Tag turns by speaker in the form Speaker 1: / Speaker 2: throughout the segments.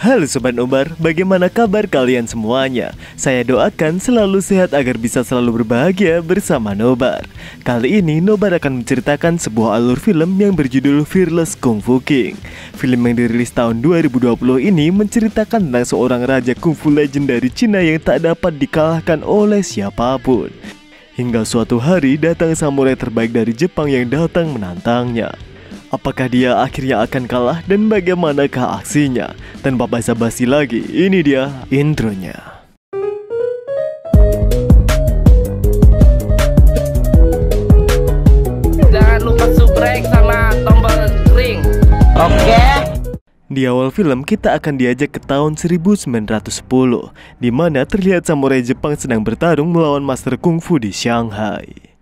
Speaker 1: Halo Sobat Nobar, bagaimana kabar kalian semuanya? Saya doakan selalu sehat agar bisa selalu berbahagia bersama Nobar. Kali ini Nobar akan menceritakan sebuah alur film yang berjudul Fearless Kung Fu King. Film yang dirilis tahun 2020 ini menceritakan tentang seorang raja kungfu legend dari Cina yang tak dapat dikalahkan oleh siapapun. Hingga suatu hari datang samurai terbaik dari Jepang yang datang menantangnya. Apakah dia akhirnya akan kalah dan bagaimanakah aksinya? Tanpa basa-basi lagi, ini dia intronya.
Speaker 2: Jangan lupa subscribe sama tombol ring. Oke.
Speaker 1: Di awal film kita akan diajak ke tahun 1910, di mana terlihat samurai Jepang sedang bertarung melawan master kungfu di Shanghai.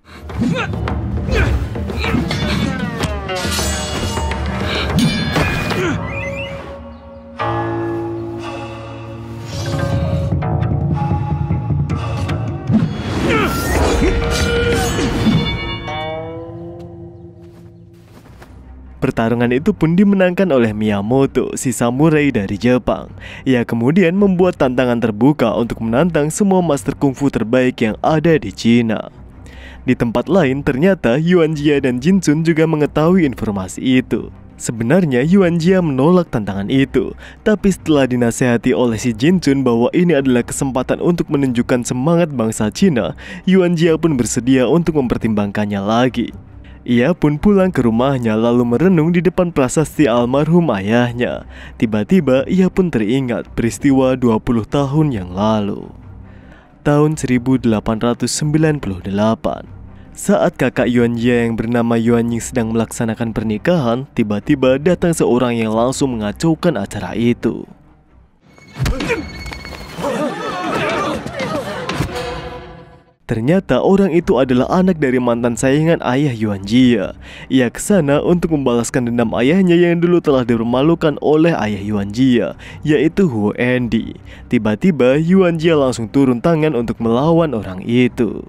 Speaker 1: Pertarungan itu pun dimenangkan oleh Miyamoto, si samurai dari Jepang. Ia kemudian membuat tantangan terbuka untuk menantang semua master kungfu terbaik yang ada di Cina. Di tempat lain ternyata Yuan Jia dan Jin Chun juga mengetahui informasi itu. Sebenarnya Yuan Jia menolak tantangan itu, tapi setelah dinasehati oleh si Jin Chun bahwa ini adalah kesempatan untuk menunjukkan semangat bangsa Cina, Yuan Jia pun bersedia untuk mempertimbangkannya lagi. Ia pun pulang ke rumahnya lalu merenung di depan prasasti almarhum ayahnya. Tiba-tiba ia pun teringat peristiwa 20 tahun yang lalu. Tahun 1898, saat kakak Yuan Jia yang bernama Yuan Ying sedang melaksanakan pernikahan, tiba-tiba datang seorang yang langsung mengacaukan acara itu. Ternyata orang itu adalah anak dari mantan saingan ayah Yuan Jia. Ia kesana untuk membalaskan dendam ayahnya yang dulu telah dipermalukan oleh ayah Yuan Jia, yaitu Huo Endi. Tiba-tiba Yuan Jia langsung turun tangan untuk melawan orang itu.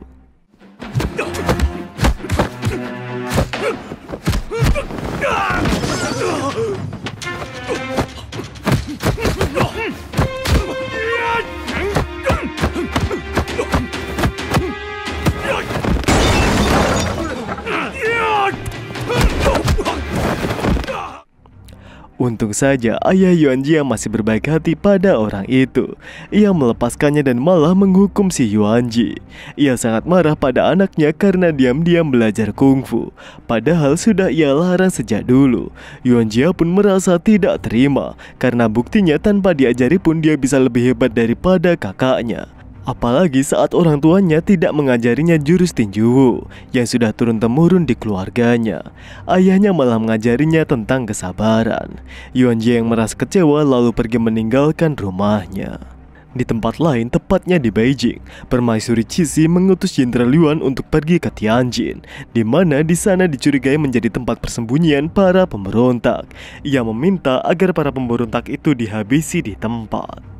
Speaker 1: Untung saja ayah Yuan Jia masih berbaik hati pada orang itu. Ia melepaskannya dan malah menghukum si Yuan Ji. Ia sangat marah pada anaknya karena diam-diam belajar kungfu, padahal sudah ia larang sejak dulu. Yuan Jia pun merasa tidak terima, karena buktinya tanpa diajari pun dia bisa lebih hebat daripada kakaknya. Apalagi saat orang tuanya tidak mengajarinya jurus tinju yang sudah turun-temurun di keluarganya. Ayahnya malah mengajarinya tentang kesabaran. Yuan Jia yang merasa kecewa lalu pergi meninggalkan rumahnya. Di tempat lain, tepatnya di Beijing, Permaisuri Cixi mengutus Jenderal Yuan untuk pergi ke Tianjin, di mana di sana dicurigai menjadi tempat persembunyian para pemberontak. Ia meminta agar para pemberontak itu dihabisi di tempat.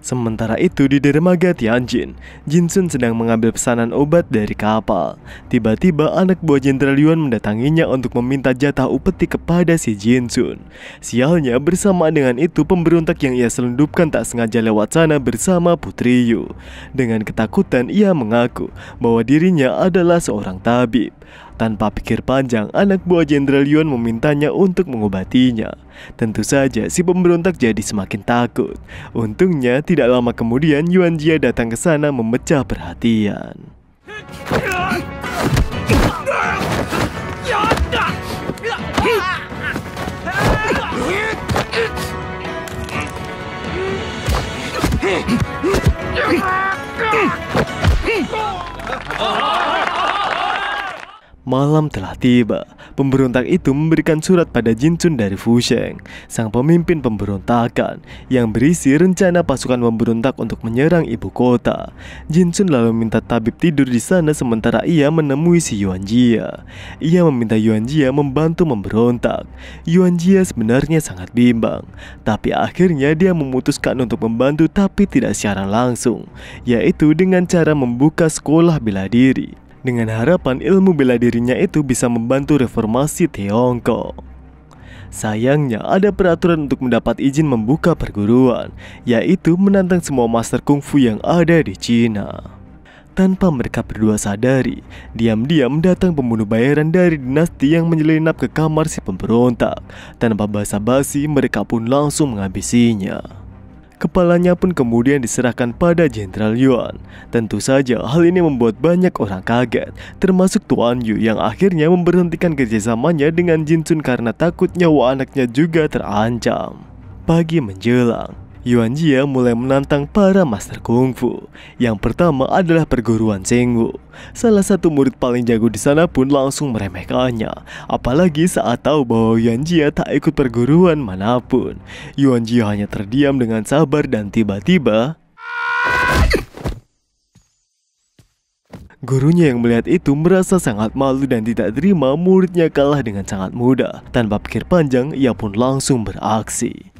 Speaker 1: Sementara itu di dermaga Tianjin, Jin Chun sedang mengambil pesanan obat dari kapal. Tiba-tiba anak buah Jenderal Yuan mendatanginya untuk meminta jatah upeti kepada si Jin Chun. Sialnya bersamaan dengan itu pemberontak yang ia selundupkan tak sengaja lewat sana bersama Putri Yu. Dengan ketakutan ia mengaku bahwa dirinya adalah seorang tabib. Tanpa pikir panjang, anak buah Jenderal Yuan memintanya untuk mengobatinya. Tentu saja si pemberontak jadi semakin takut. Untungnya tidak lama kemudian Yuan Jia datang ke sana memecah perhatian. Malam telah tiba. Pemberontak itu memberikan surat pada Jin Chun dari Fusheng, sang pemimpin pemberontakan, yang berisi rencana pasukan pemberontak untuk menyerang ibu kota. Jin Chun lalu minta tabib tidur di sana sementara ia menemui si Yuan Jia. Ia meminta Yuan Jia membantu memberontak. Yuan Jia sebenarnya sangat bimbang, tapi akhirnya dia memutuskan untuk membantu tapi tidak secara langsung, yaitu dengan cara membuka sekolah bela diri. Dengan harapan ilmu bela dirinya itu bisa membantu reformasi Tiongkok. Sayangnya ada peraturan untuk mendapat izin membuka perguruan, yaitu menantang semua master kungfu yang ada di Cina. Tanpa mereka berdua sadari, diam-diam datang pembunuh bayaran dari dinasti yang menyelinap ke kamar si pemberontak. Tanpa basa-basi, mereka pun langsung menghabisinya. Kepalanya pun kemudian diserahkan pada Jenderal Yuan. Tentu saja hal ini membuat banyak orang kaget, termasuk Tuan Yu yang akhirnya memberhentikan kerjasamanya dengan Jin Chun karena takut nyawa anaknya juga terancam. Pagi menjelang, Yuan Jia mulai menantang para master kungfu. Yang pertama adalah perguruan Zhengwu. Salah satu murid paling jago di sana pun langsung meremehkannya, apalagi saat tahu bahwa Yuan Jia tak ikut perguruan manapun. Yuan Jia hanya terdiam dengan sabar dan tiba-tiba gurunya yang melihat itu merasa sangat malu dan tidak terima muridnya kalah dengan sangat mudah. Tanpa pikir panjang, ia pun langsung beraksi.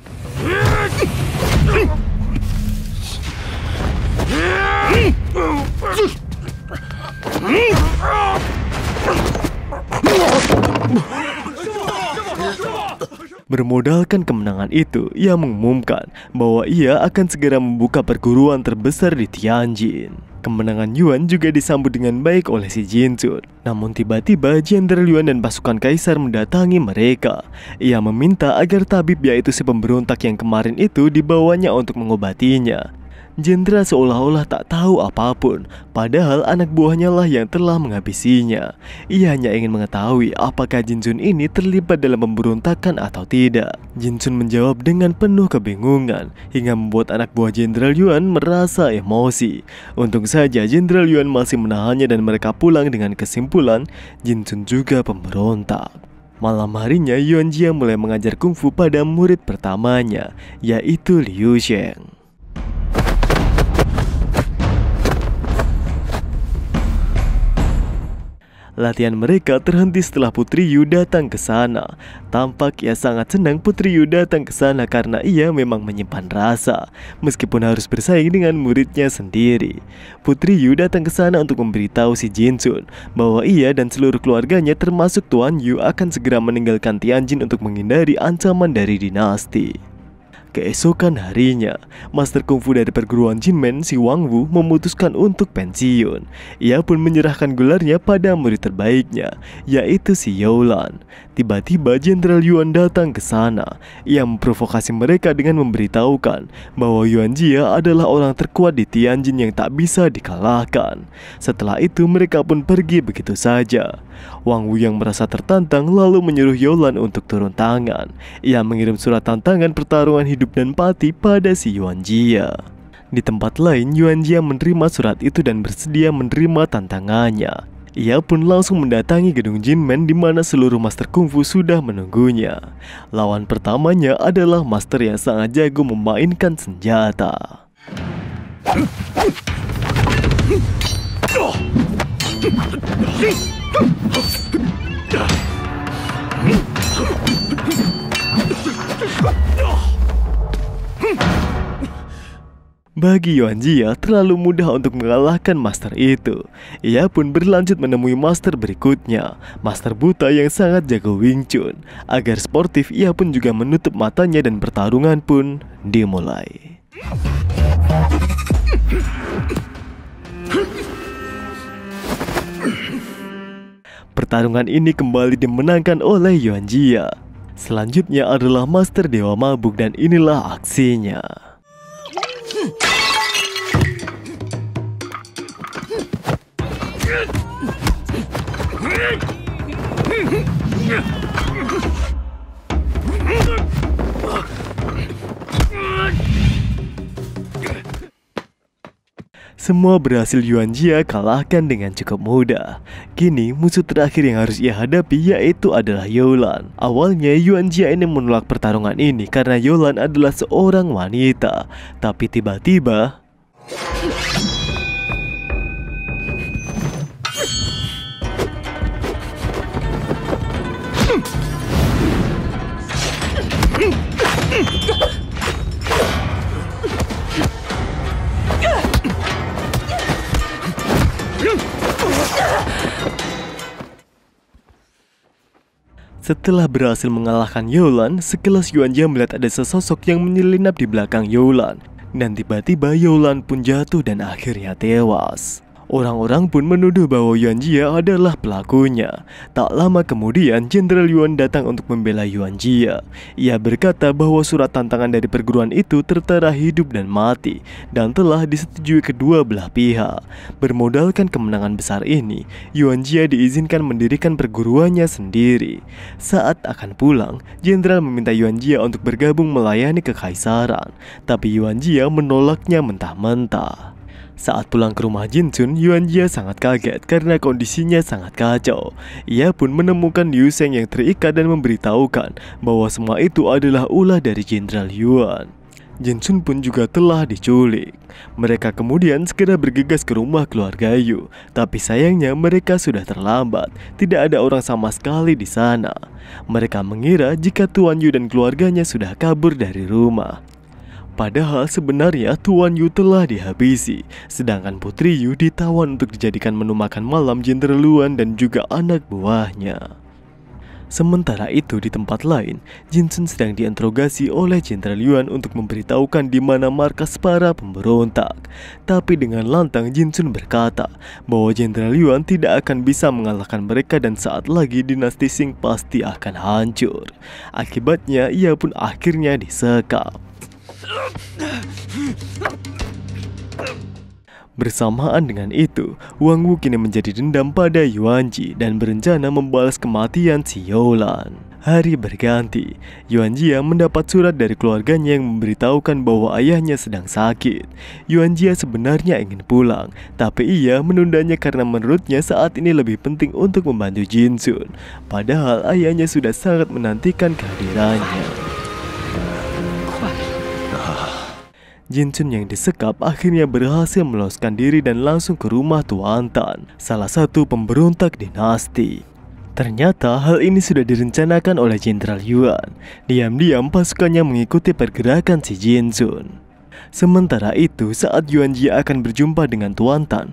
Speaker 1: Bermodalkan kemenangan itu, ia mengumumkan bahwa ia akan segera membuka perguruan terbesar di Tianjin. Kemenangan Yuan juga disambut dengan baik oleh si Jin Chun. Namun tiba-tiba Jenderal Yuan dan pasukan kaisar mendatangi mereka. Ia meminta agar tabib yaitu si pemberontak yang kemarin itu dibawanya untuk mengobatinya. Jenderal seolah-olah tak tahu apapun, padahal anak buahnya lah yang telah menghabisinya. Ia hanya ingin mengetahui apakah Jin Chun ini terlibat dalam pemberontakan atau tidak. Jin Chun menjawab dengan penuh kebingungan, hingga membuat anak buah Jenderal Yuan merasa emosi. Untung saja Jenderal Yuan masih menahannya dan mereka pulang dengan kesimpulan Jin Chun juga pemberontak. Malam harinya Yuan Jia mulai mengajar kungfu pada murid pertamanya, yaitu Liu Sheng. Latihan mereka terhenti setelah Putri Yu datang ke sana. Tampak ia sangat senang Putri Yu datang ke sana karena ia memang menyimpan rasa, meskipun harus bersaing dengan muridnya sendiri. Putri Yu datang ke sana untuk memberitahu si Jin Chun bahwa ia dan seluruh keluarganya termasuk Tuan Yu akan segera meninggalkan Tianjin untuk menghindari ancaman dari dinasti. Keesokan harinya, master kungfu dari perguruan Jinmen, si Wang Wu, memutuskan untuk pensiun. Ia pun menyerahkan gelarnya pada murid terbaiknya, yaitu si Youlan. Tiba-tiba Jenderal Yuan datang ke sana. Ia memprovokasi mereka dengan memberitahukan bahwa Yuan Jia adalah orang terkuat di Tianjin yang tak bisa dikalahkan. Setelah itu mereka pun pergi begitu saja. Wang Wu yang merasa tertantang lalu menyuruh Youlan untuk turun tangan. Ia mengirim surat tantangan pertarungan hidup dan mati pada si Yuan Jia. Di tempat lain, Yuan Jia menerima surat itu dan bersedia menerima tantangannya. Ia pun langsung mendatangi gedung Jinmen di mana seluruh master kungfu sudah menunggunya. Lawan pertamanya adalah master yang sangat jago memainkan senjata. Bagi Yuan Jia terlalu mudah untuk mengalahkan master itu. Ia pun berlanjut menemui master berikutnya, master buta yang sangat jago Wing Chun. Agar sportif, ia pun juga menutup matanya dan pertarungan pun dimulai. Pertarungan ini kembali dimenangkan oleh Yuan Jia. Selanjutnya adalah master Dewa Mabuk dan inilah aksinya. Semua berhasil Yuan Jia kalahkan dengan cukup mudah. Kini musuh terakhir yang harus ia hadapi yaitu adalah Youlan. Awalnya Yuan Jia ini menolak pertarungan ini karena Youlan adalah seorang wanita. Tapi tiba-tiba Setelah berhasil mengalahkan Youlan, sekelas Yuanjia melihat ada sesosok yang menyelinap di belakang Youlan. Dan tiba-tiba Youlan pun jatuh dan akhirnya tewas. Orang-orang pun menuduh bahwa Yuanjia adalah pelakunya. Tak lama kemudian, Jenderal Yuan datang untuk membela Yuanjia. Ia berkata bahwa surat tantangan dari perguruan itu tertera hidup dan mati, dan telah disetujui kedua belah pihak. Bermodalkan kemenangan besar ini, Yuanjia diizinkan mendirikan perguruannya sendiri. Saat akan pulang, Jenderal meminta Yuanjia untuk bergabung melayani kekaisaran, tapi Yuanjia menolaknya mentah-mentah. Saat pulang ke rumah Jinchun, Yuanjia sangat kaget karena kondisinya sangat kacau. Ia pun menemukan Liu Sheng yang terikat dan memberitahukan bahwa semua itu adalah ulah dari Jenderal Yuan. Jinchun pun juga telah diculik. Mereka kemudian segera bergegas ke rumah keluarga Yu, tapi sayangnya mereka sudah terlambat. Tidak ada orang sama sekali di sana. Mereka mengira jika Tuan Yu dan keluarganya sudah kabur dari rumah. Padahal sebenarnya Tuan Yu telah dihabisi, sedangkan Putri Yu ditawan untuk dijadikan menu makan malam Jenderal Yuan dan juga anak buahnya. Sementara itu di tempat lain, Jinchun sedang diinterogasi oleh Jenderal Yuan untuk memberitahukan di mana markas para pemberontak. Tapi dengan lantang Jinchun berkata bahwa Jenderal Yuan tidak akan bisa mengalahkan mereka dan saat lagi dinasti Qing pasti akan hancur. Akibatnya ia pun akhirnya disekap. Bersamaan dengan itu, Wang Wu kini menjadi dendam pada Yuanji dan berencana membalas kematian si Youlan. Hari berganti, Yuanjia mendapat surat dari keluarganya yang memberitahukan bahwa ayahnya sedang sakit. Yuanjia sebenarnya ingin pulang, tapi ia menundanya karena menurutnya saat ini lebih penting untuk membantu Jinchun. Padahal ayahnya sudah sangat menantikan kehadirannya. Jinchun yang disekap akhirnya berhasil meloloskan diri dan langsung ke rumah Tuan Tan, salah satu pemberontak dinasti. Ternyata hal ini sudah direncanakan oleh Jenderal Yuan. Diam-diam pasukannya mengikuti pergerakan si Jinchun. Sementara itu, saat Yuanjia akan berjumpa dengan Tuan Tan,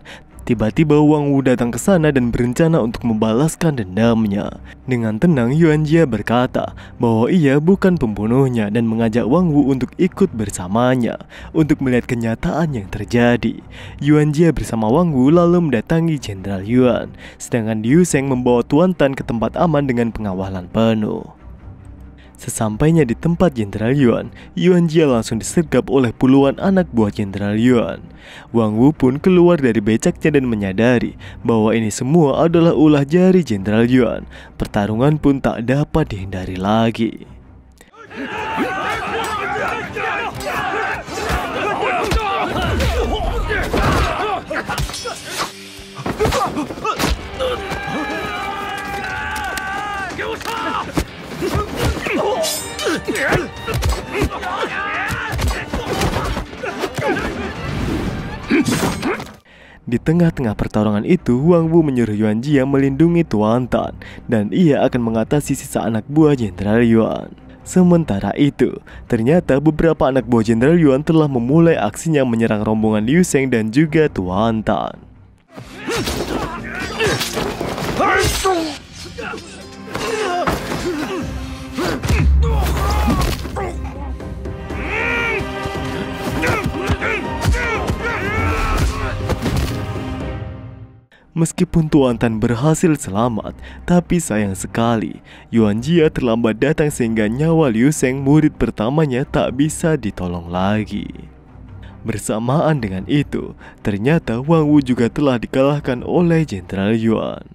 Speaker 1: tiba-tiba Wang Wu datang ke sana dan berencana untuk membalaskan dendamnya. Dengan tenang, Yuanjia berkata bahwa ia bukan pembunuhnya dan mengajak Wang Wu untuk ikut bersamanya untuk melihat kenyataan yang terjadi. Yuanjia bersama Wang Wu lalu mendatangi Jenderal Yuan, sedangkan Liu Sheng membawa Tuan Tan ke tempat aman dengan pengawalan penuh. Sesampainya di tempat Jenderal Yuan, Yuanjia langsung disergap oleh puluhan anak buah Jenderal Yuan. Wang Wu pun keluar dari becaknya dan menyadari bahwa ini semua adalah ulah jari Jenderal Yuan. Pertarungan pun tak dapat dihindari lagi. Di tengah-tengah pertarungan itu, Wang Wu menyuruh Yuanjia melindungi Tuan Tan dan ia akan mengatasi sisa anak buah Jenderal Yuan. Sementara itu, ternyata beberapa anak buah Jenderal Yuan telah memulai aksinya menyerang rombongan Liu Sheng dan juga Tuan Tan. Meskipun Tuan Tan berhasil selamat, tapi sayang sekali, Yuanjia terlambat datang sehingga nyawa Liu Sheng, murid pertamanya, tak bisa ditolong lagi. Bersamaan dengan itu, ternyata Wang Wu juga telah dikalahkan oleh Jenderal Yuan.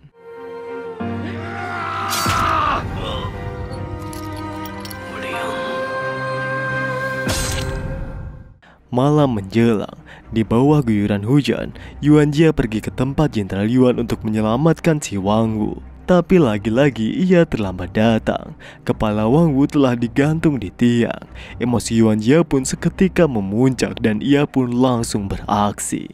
Speaker 1: Malam menjelang, di bawah guyuran hujan, Yuanjia pergi ke tempat Jenderal Yuan untuk menyelamatkan si Wang Wu. Tapi lagi-lagi ia terlambat datang. Kepala Wang Wu telah digantung di tiang. Emosi Yuanjia pun seketika memuncak dan ia pun langsung beraksi.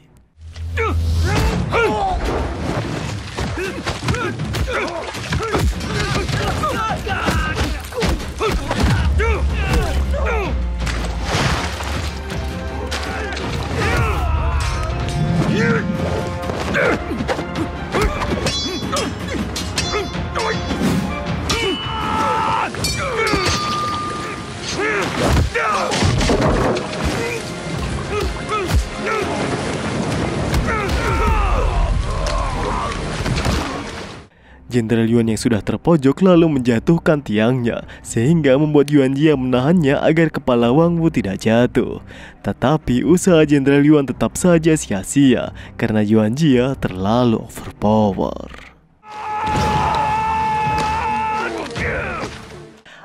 Speaker 1: Jenderal Yuan yang sudah terpojok lalu menjatuhkan tiangnya, sehingga membuat Yuan Jia menahannya agar kepala Wang Wu tidak jatuh. Tetapi usaha Jenderal Yuan tetap saja sia-sia karena Yuan Jia terlalu overpower.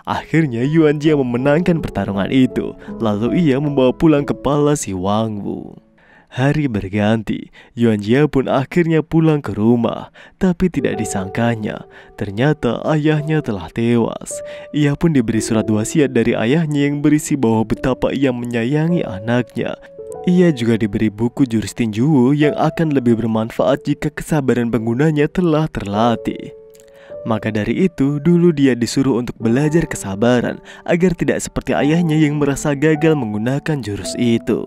Speaker 1: Akhirnya Yuan Jia memenangkan pertarungan itu, lalu ia membawa pulang kepala si Wang Wu. Hari berganti, Yuan Jia pun akhirnya pulang ke rumah, tapi tidak disangkanya, ternyata ayahnya telah tewas. Ia pun diberi surat wasiat dari ayahnya yang berisi bahwa betapa ia menyayangi anaknya. Ia juga diberi buku jurus tinju yang akan lebih bermanfaat jika kesabaran penggunanya telah terlatih. Maka dari itu, dulu dia disuruh untuk belajar kesabaran agar tidak seperti ayahnya yang merasa gagal menggunakan jurus itu.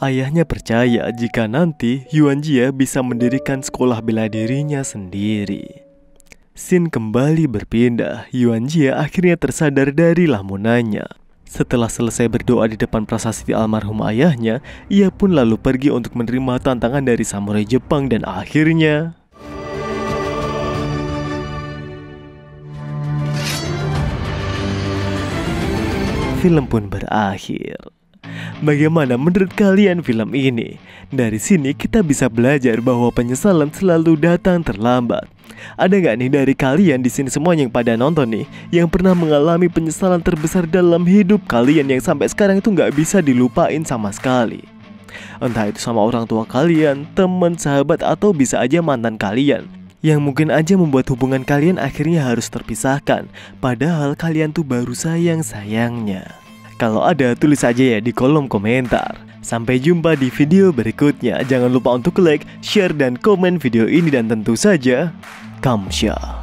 Speaker 1: Ayahnya percaya jika nanti Yuan Jia bisa mendirikan sekolah bela dirinya sendiri. Scene kembali berpindah. Yuan Jia akhirnya tersadar dari lamunannya. Setelah selesai berdoa di depan prasasti almarhum ayahnya, ia pun lalu pergi untuk menerima tantangan dari samurai Jepang dan akhirnya film pun berakhir. Bagaimana menurut kalian film ini? Dari sini kita bisa belajar bahwa penyesalan selalu datang terlambat. Ada nggak nih dari kalian di sini semua yang pada nonton nih, yang pernah mengalami penyesalan terbesar dalam hidup kalian yang sampai sekarang itu nggak bisa dilupain sama sekali? Entah itu sama orang tua kalian, teman, sahabat, atau bisa aja mantan kalian, yang mungkin aja membuat hubungan kalian akhirnya harus terpisahkan, padahal kalian tuh baru sayang-sayangnya. Kalau ada, tulis aja ya di kolom komentar. Sampai jumpa di video berikutnya. Jangan lupa untuk like, share, dan komen video ini. Dan tentu saja, Kamsha.